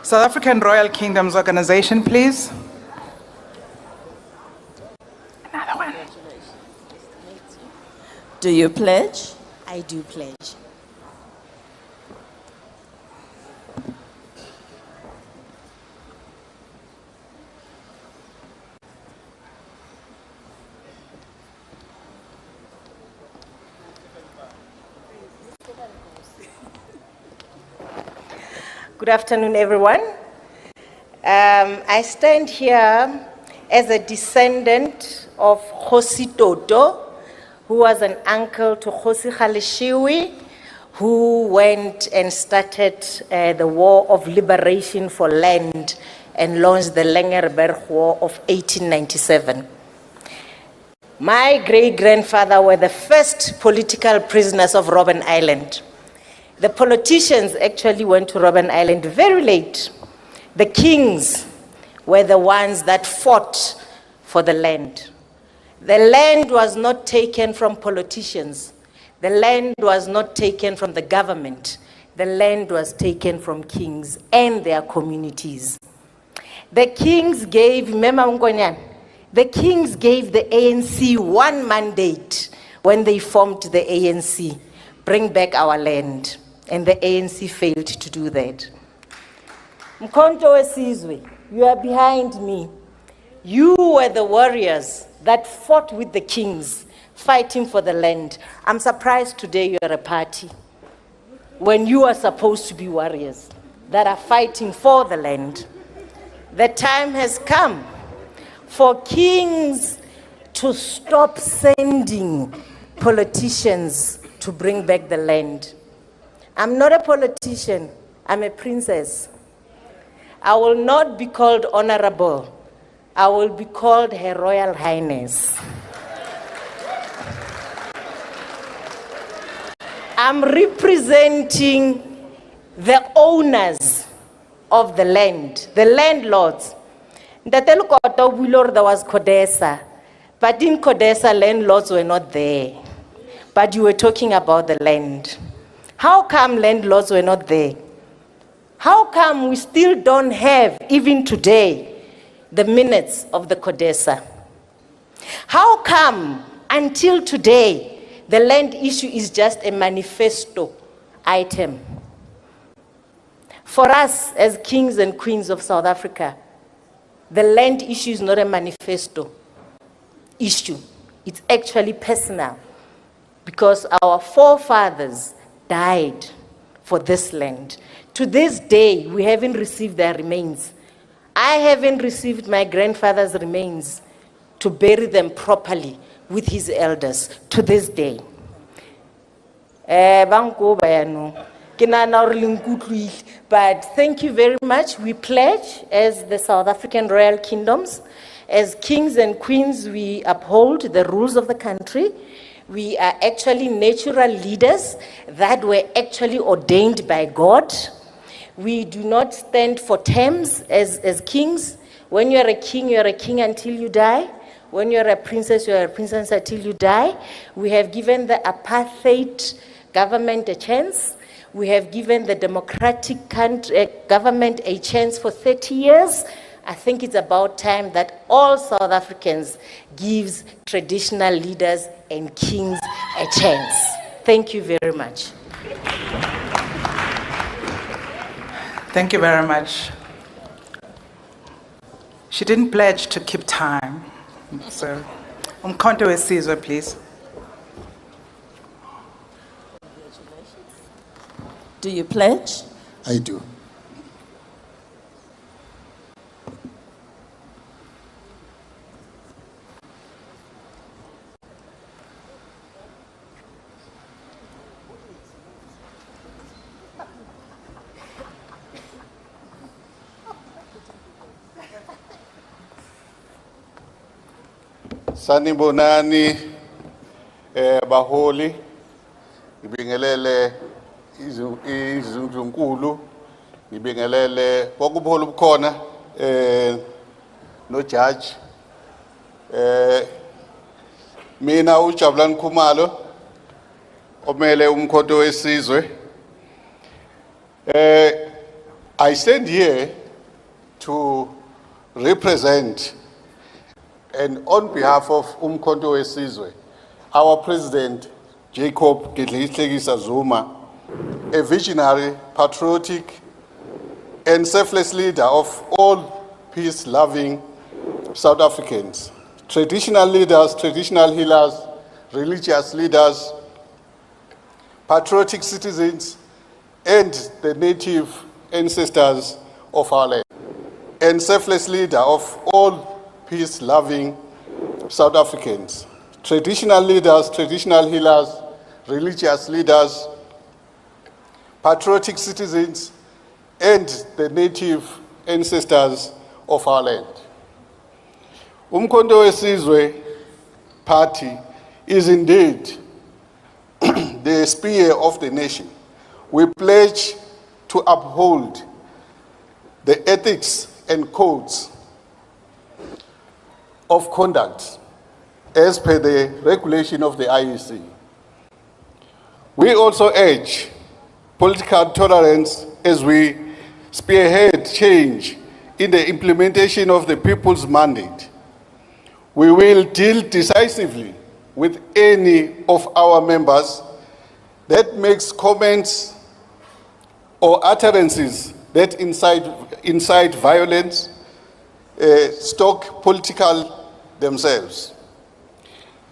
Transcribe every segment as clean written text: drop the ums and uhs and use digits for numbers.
South African Royal Kingdoms Organization, please. Another one. Do you pledge? I do pledge. Good afternoon, everyone. I stand here as a descendant of Kgosi Toto, who was an uncle to Kgosi Kgaleshiwe, who went and started the War of Liberation for Land and launched the Langerberg War of 1897. My great-grandfather were the first political prisoners of Robben Island. The politicians actually went to Robben Island very late. The kings were the ones that fought for the land. The land was not taken from politicians. The land was not taken from the government. The land was taken from kings and their communities. The kings gave, remember Mkonyan, the kings gave the ANC one mandate when they formed the ANC, bring back our land. And the ANC failed to do that. Mkhonto Wesizwe, you are behind me. You were the warriors that fought with the kings, fighting for the land. I'm surprised today you are a party when you are supposed to be warriors that are fighting for the land. The time has come for kings to stop sending politicians to bring back the land. I'm not a politician, I'm a princess. I will not be called honorable. I will be called Her Royal Highness. I'm representing the owners of the land, the landlords. There was Codesa, but in Codesa, landlords were not there. But you were talking about the land. How come landlords were not there? How come we still don't have, even today, the minutes of the Codesa? How come, until today, the land issue is just a manifesto item? For us, as kings and queens of South Africa, the land issue is not a manifesto issue. It's actually personal, because our forefathers died for this land. To this day, we haven't received their remains. I haven't received my grandfather's remains to bury them properly with his elders to this day. But thank you very much. We pledge as the South African Royal Kingdoms, as kings and queens, we uphold the rules of the country. We are actually natural leaders that were actually ordained by God. We do not stand for terms as kings. When you're a king until you die. When you're a princess until you die. We have given the apartheid government a chance. We have given the democratic government a chance for 30 years. I think it's about time that all South Africans gives traditional leaders and kings a chance. Thank you very much. Thank you very much. She didn't pledge to keep time. So, Umkhonto Wesizwe, please. Do you pledge? I do. Sanibonani baholi ngibingelele izinzunkulu ngibingelele bokubuholi bukhona no judge mina uJabulani Khumalo omele umkhonto wesizwe I stand here to represent and on behalf of Umkhonto weSizwe, our President Jacob Gedleyihlekisa Zuma, a visionary, patriotic, and selfless leader of all peace-loving South Africans, traditional leaders, traditional healers, religious leaders, patriotic citizens, and the native ancestors of our land, and selfless leader of all peace-loving South Africans, traditional leaders, traditional healers, religious leaders, patriotic citizens, and the native ancestors of our land. Umkhonto weSizwe Party is indeed the spear of the nation. We pledge to uphold the ethics and codes of conduct as per the regulation of the IEC. We also urge political tolerance as we spearhead change in the implementation of the people's mandate. We will deal decisively with any of our members that makes comments or utterances that incite violence, stoke political themselves.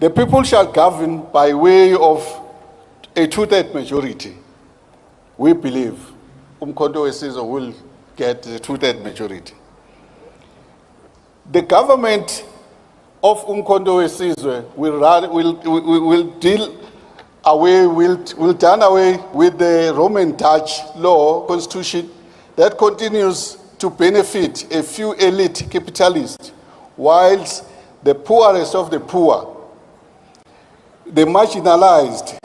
The people shall govern by way of a two-third majority. We believe Umkhonto weSizwe will get a two-third majority. The government of Umkhonto weSizwe will done away with the Roman Dutch law constitution that continues to benefit a few elite capitalists, whilst the poorest of the poor, the marginalized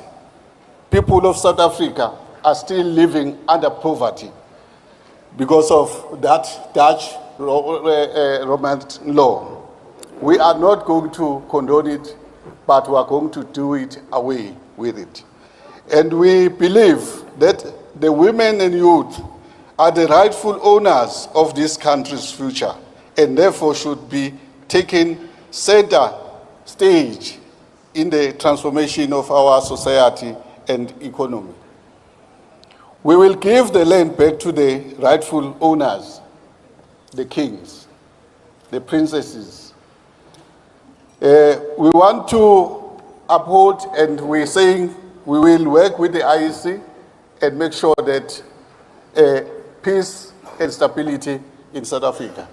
people of South Africa, are still living under poverty because of that Dutch Roman law. We are not going to condone it, but we are going to do it away with it. And we believe that the women and youth are the rightful owners of this country's future and therefore should be taken center stage in the transformation of our society and economy. We will give the land back to the rightful owners, the kings, the princesses. We want to uphold, and we're saying we will work with the IEC and make sure that peace and stability in South Africa.